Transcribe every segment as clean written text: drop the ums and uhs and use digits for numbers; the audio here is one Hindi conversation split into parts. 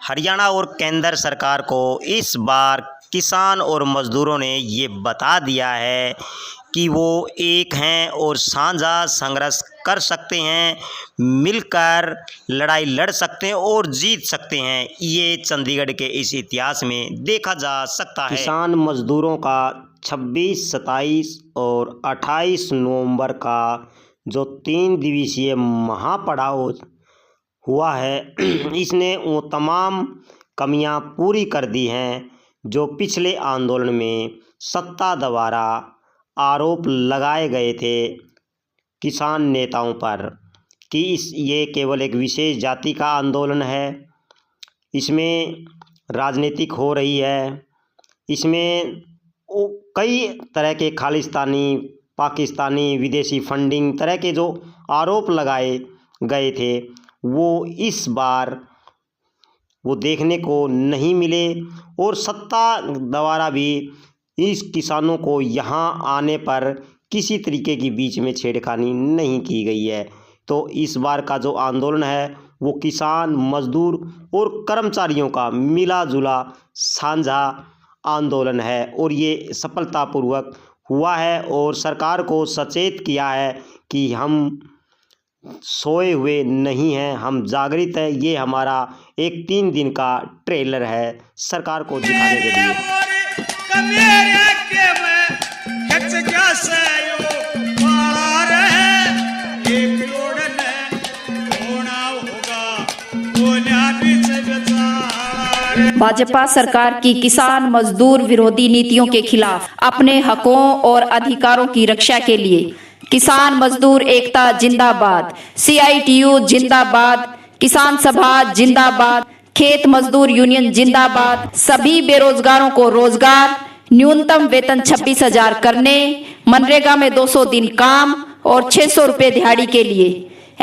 हरियाणा और केंद्र सरकार को इस बार किसान और मज़दूरों ने ये बता दिया है कि वो एक हैं और साझा संघर्ष कर सकते हैं, मिलकर लड़ाई लड़ सकते हैं और जीत सकते हैं। ये चंडीगढ़ के इस इतिहास में देखा जा सकता है। किसान मज़दूरों का 26, 27 और 28 नवंबर का जो 3 दिवसीय महापड़ाव हुआ है इसने वो तमाम कमियां पूरी कर दी हैं जो पिछले आंदोलन में सत्ता द्वारा आरोप लगाए गए थे किसान नेताओं पर कि ये केवल एक विशेष जाति का आंदोलन है, इसमें राजनीतिक हो रही है, इसमें कई तरह के खालिस्तानी, पाकिस्तानी, विदेशी फंडिंग तरह के जो आरोप लगाए गए थे वो इस बार वो देखने को नहीं मिले और सत्ता द्वारा भी इस किसानों को यहाँ आने पर किसी तरीके की बीच में छेड़खानी नहीं की गई है। तो इस बार का जो आंदोलन है वो किसान, मजदूर और कर्मचारियों का मिला जुला साझा आंदोलन है और ये सफलतापूर्वक हुआ है और सरकार को सचेत किया है कि हम सोए हुए नहीं हैं, हम जागृत हैं। ये हमारा एक 3 दिन का ट्रेलर है सरकार को दिखाने के लिए। भाजपा सरकार की किसान मजदूर विरोधी नीतियों के खिलाफ अपने हकों और अधिकारों की रक्षा के लिए किसान मजदूर एकता जिंदाबाद, CITU जिंदाबाद, किसान सभा जिंदाबाद, खेत मजदूर यूनियन जिंदाबाद। सभी बेरोजगारों को रोजगार, न्यूनतम वेतन 26,000 करने, मनरेगा में 200 दिन काम और 600 रुपए दिहाड़ी के लिए,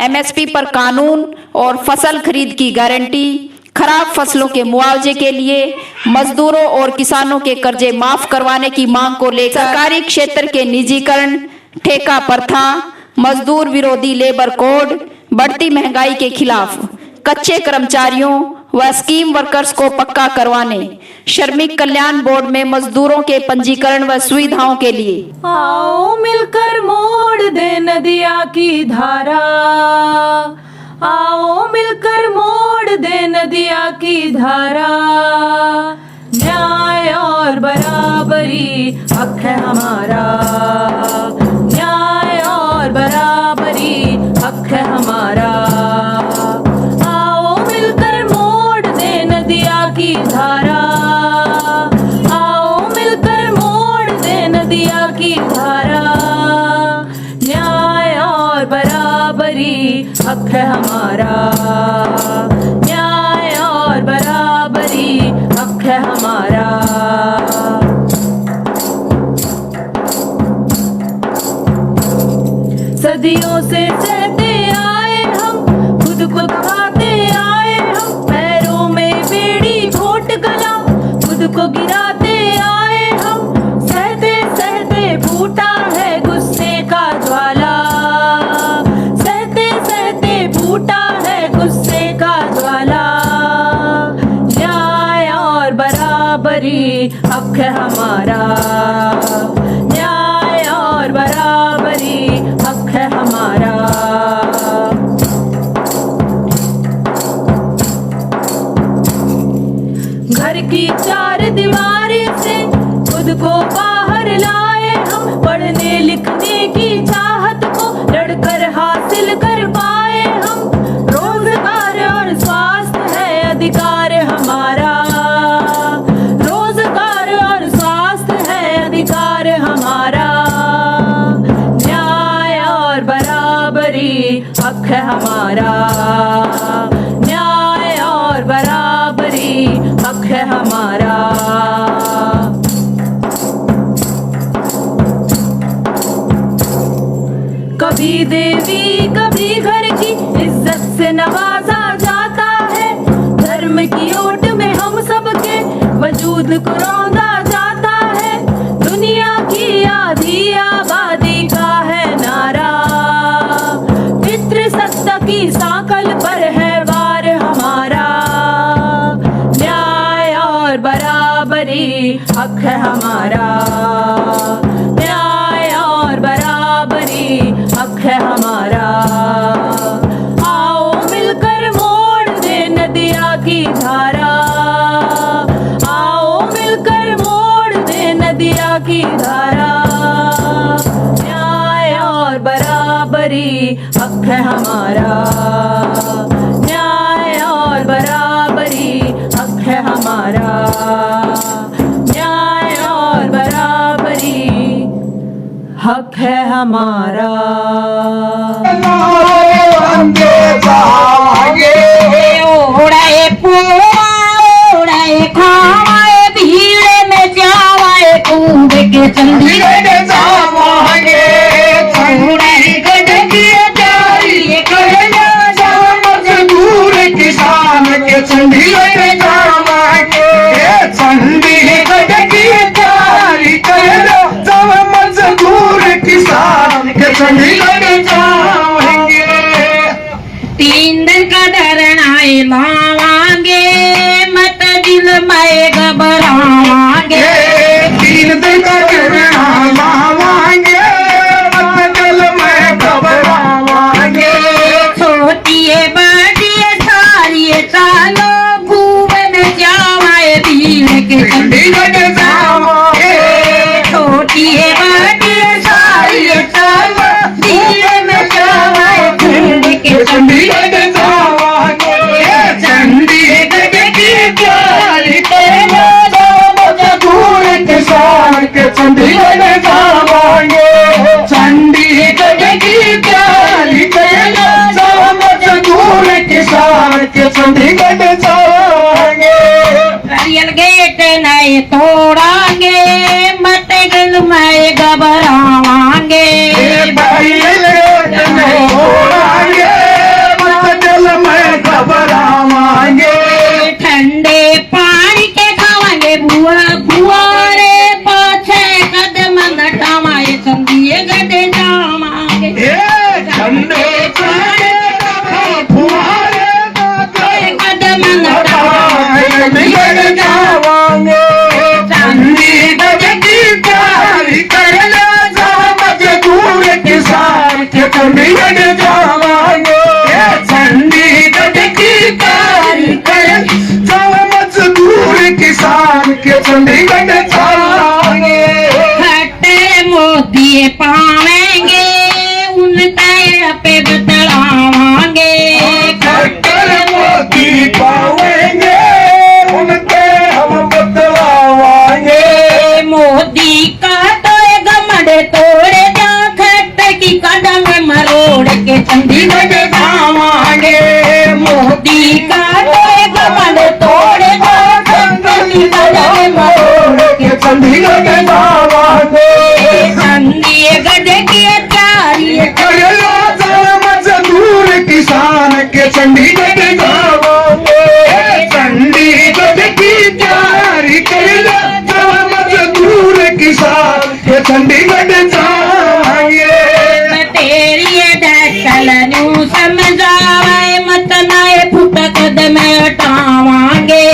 MSP पर कानून और फसल खरीद की गारंटी, खराब फसलों के मुआवजे के लिए मजदूरों और किसानों के कर्जे माफ करवाने की मांग को लेकर सरकारी क्षेत्र के निजीकरण, ठेका प्रथा, मजदूर विरोधी लेबर कोड, बढ़ती महंगाई के खिलाफ, कच्चे कर्मचारियों व स्कीम वर्कर्स को पक्का करवाने, श्रमिक कल्याण बोर्ड में मजदूरों के पंजीकरण व सुविधाओं के लिए आओ मिलकर मोड़ दे नदिया की धारा, आओ मिलकर मोड़ दे नदिया की धारा। न्याय और बराबरी हक है हमारा, न्याय और बराबरी हक है हमारा। आओ मिलकर मोड़ दे नदिया की धारा, आओ मिलकर मोड़ दे नदिया की धारा। न्याय और बराबरी हक है हमारा, न्याय और बराबरी हक है हमारा। सदियों से सहते आए हम, खुद को खाते आए हम, पैरों में बेड़ी घोट गला, खुद को गिराते आए हम। सहते सहते फूटा है गुस्से का ज्वाला, सहते सहते फूटा है गुस्से का ज्वाला। न्याय और बराबरी हक है हमारा, न्याय और बराबरी हक है हमारा। घर की 4 दीवारी से खुद को बाहर लाए हम, पढ़ने लिखने की चाहत को लड़कर हासिल कर पाए हम। रोजगार और स्वास्थ्य है अधिकार हमारा, रोजगार और स्वास्थ्य है अधिकार हमारा। न्याय और बराबरी हक है हमारा, न्याय और बराबरी हक है हमारा। कभी देवी कभी घर की इज्जत से नवाजा जाता है, धर्म की ओट में हम सबके वजूद को रौंदा जाता है। दुनिया की आधी आबादी का है नारा, पितृसत्ता की सांकल पर है वार हमारा। हक है हमारा, न्याय और बराबरी हक है हमारा। आओ मिलकर मोड़ दे नदिया की धारा, आओ मिलकर मोड़ दे नदिया की धारा। न्याय और बराबरी हक है हमारा, न्याय और बराबरी हक है हमारा, न्याय और बराबरी हक है हमारा। ओढ़ाए पुआ ओढ़ाए खावाए भीड़ में जावाए कूद के चंडीगढ़ जावांगे। ओढ़ाए गडगी जारी करना मजदूर किसान के चंडीगढ़ जावांगे। चंडीगढ़ की जारी करना मजदूर किसान के चंडीगढ़ जावांगे। 3 दिन का धरनाए लावांगे मत दिल में घबरावांगे। 3 दिन का धरना लावांगे मत दिल में घबरावांगे। सोचिए बड़िए सारी चालो भूवन जावाए भीड़ के चंडीगढ़ जावांगे। सोचिए बड़िए सारी चालो भीड़ में जावाए भीड़ के चंडीगढ़ जावांगे। चंडीगढ़ की जारी करना मजदूर किसान के चंडीगढ़ जावांगे। चंडीगढ़ की जारी करना मजदूर किसान के चंडीगढ़ जावांगे। रियल गेट नहीं तोड़ांगे मत दिल में घबरावांगे। ठंडे पानी के खावांगे बुआ बुआरे पाछे कदम घटावाए चंडीगढ़ जावांगे। ठंडे पानी बुआरे पाछे कदम घटावाए चंडीगढ़ जावांगे। चंडीगढ़ की जारी करना मजदूर किसान के चंडीगढ़ जावांगे। चंडीगढ़ की जारी करना मजदूर किसान के चंडीगढ़ जावांगे। खट्टे मोती पावेंगे उनके पे बतलावांगे। खट्टे मोती पावेंगे उनके हम बतलावांगे। मोदी का तो गमड़ तोड़े जा खट्ट की कदम मरोड़ के चंडीगढ़ जावांगे। मोदी का तो गमड़ तोड़े जा खट्ट की कदम मरोड़ के चंडीगढ़ जावांगे। चंडीगढ़ की जारी करना मजदूर किसान के चंडीगढ़ जावांगे। चंडीगढ़ की जारी करना मजदूर किसान के चंडीगढ़ जावांगे। तेरी दशल न्यू समझावे मत नए फुट कदम हटावांगे।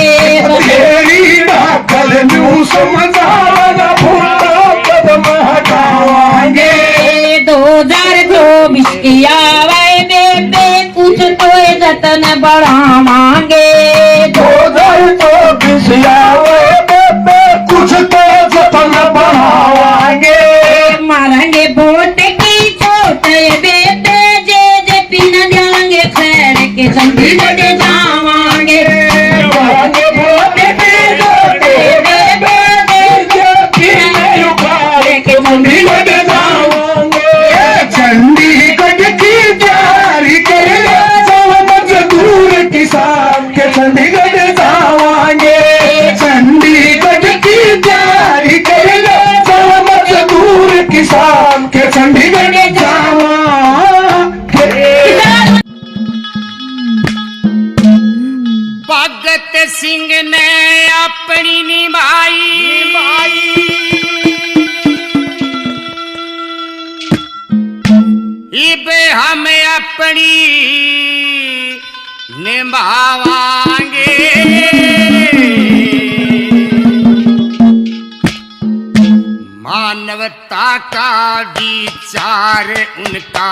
तेरी दशल न्यू समझावे फुट कदम हटावांगे। 2024 की आवे बेबे कुछ तो जतन बढ़ावांगे। 2024 आवे बेबे कुछ तो जतन बढ़ावांगे। मारेंगे वोट की चोट बेबे जे पीना देंगे खैर के चंडीगढ़ जावांगे। मारेंगे वोट की चोट बेबे जे पीना उखाड़ के चंडीगढ़ जावांगे। चंडीगढ़ की जारी करना मजदूर किसान के चंडीगढ़ जावांगे। चंडीगढ़ की जारी करना मजदूर किसान के चंडीगढ़ जावांगे। भगत सिंह ने अपनी निभाई इब हम अपनी निभावांगे। मानवता का विचार उनका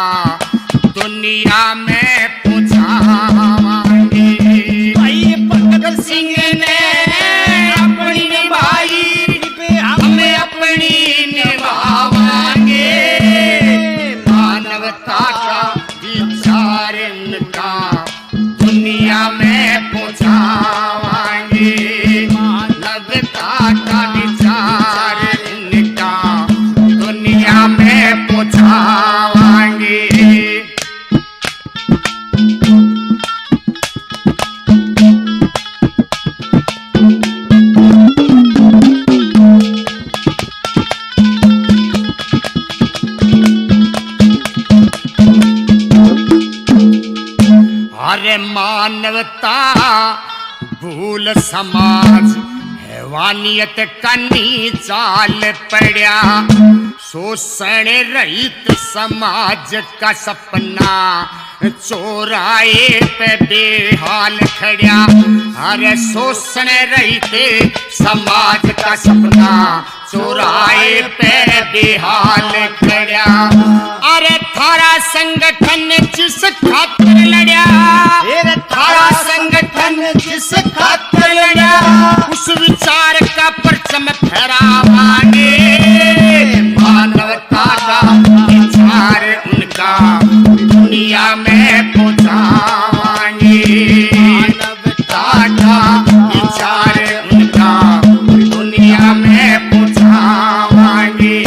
दुनिया में पहुंचावांगे। भाई भगत सिंह ने अपनी निभाई, हमें अपनी निभावांगे। मानवता का विचार उनका दुनिया में पहुंचावांगे। मानवता का विचार उनका दुनिया में पहुंचावांगे। अरे मानवता भूल समाज हैवानियत कनी चाल पड़ा। शोषण रहित समाज का सपना चौराहे पे बेहाल खड़ा। अरे शोषण रहित समाज का सपना चौराहे पे बेहाल खड़ा। अरे थारा संगठन जिस खातिर लड़ा, थारा संगठन जिस खातिर लड़ा, उस विचार का परचम फहरावांगे। मानवता का विचार उनका दुनिया में पहुंचावांगे। मानवता का विचार उनका दुनिया में पहुंचावांगे।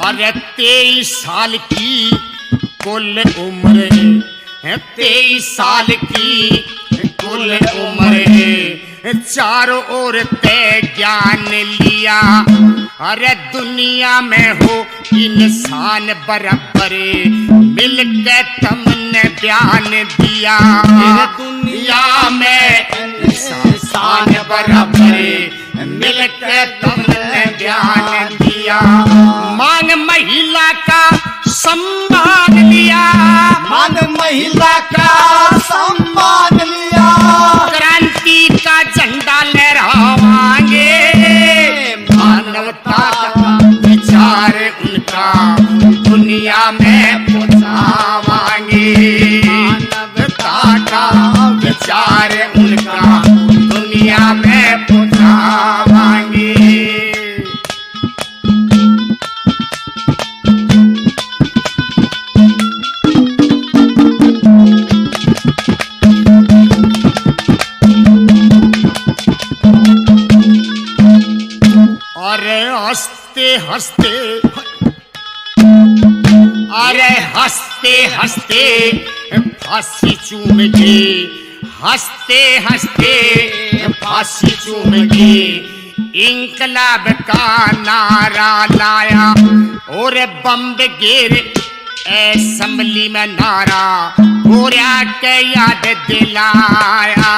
अरे 23 साल की कुल उम्र है, 23 साल की कुल उम्र है। चारों ओर ते ज्ञान लिया। अरे दुनिया में हो इंसान बराबर, मिलके तुमने बयान दिया। दुनिया में इंसान बराबर, मिलके तुमने बयान दिया। मांग महिला का सम्मान लिया, मांग महिला का सम्मान लिया। क्रांति का झंडा लहरावांगे। मानवता का विचार उनका दुनिया में पहुंचावांगे। मानवता का विचार उनका दुनिया में पहुंचावांगे। अरे हंसते हंसते, अरे हंसते हंसते फांसी चूम गए। हंसते हंसते फांसी चूम गए। इंकलाब का नारा लाया और बम्ब गिर असम्बली में नारा गोरिया के याद दिलाया।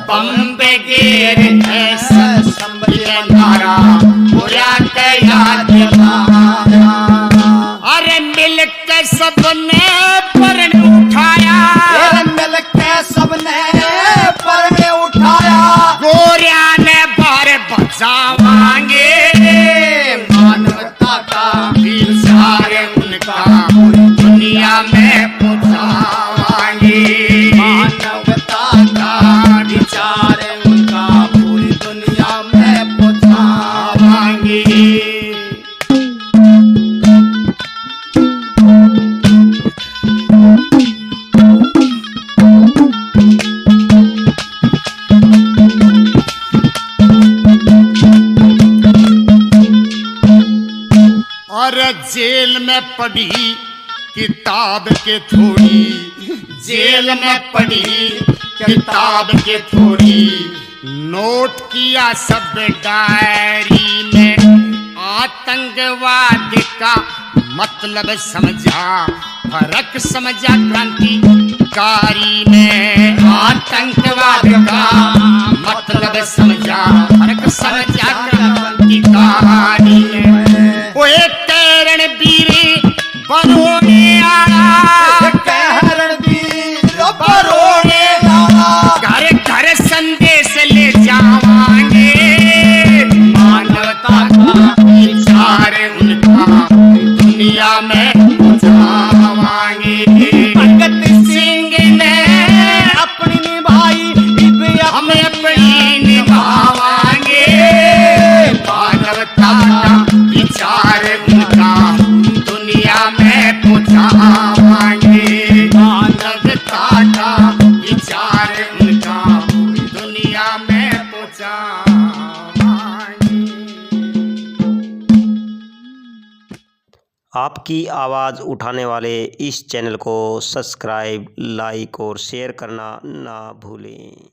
बम्ब गिर असम्बली में नारा गोरिया के याद दिलाया। अरे मिलकर सबने प्रण उठाया, मिलकर सबने प्रण उठाया। गोरिया ने बार बचावांगे। मानवता का विचार उनका दुनिया में पहुंचावांगे। मानवता का विचार उनका पूरी दुनिया में पहुंचावांगे। और जेल में पढ़ी किताब के थोड़ी, जेल में पढ़ी किताब के थोड़ी। नोट किया सब डायरी में, आतंकवाद का मतलब समझा, फर्क समझा क्रांतिकारी में। आतंकवाद का मतलब समझा, फर्क समझा क्रांतिकारी में। ओए कोई निभावांगे मानवता का विचार उनका दुनिया में पहुंचावांगे मानवता का विचार उनका दुनिया में पहुंचावांगे। आपकी आवाज़ उठाने वाले इस चैनल को सब्सक्राइब, लाइक और शेयर करना ना भूलें।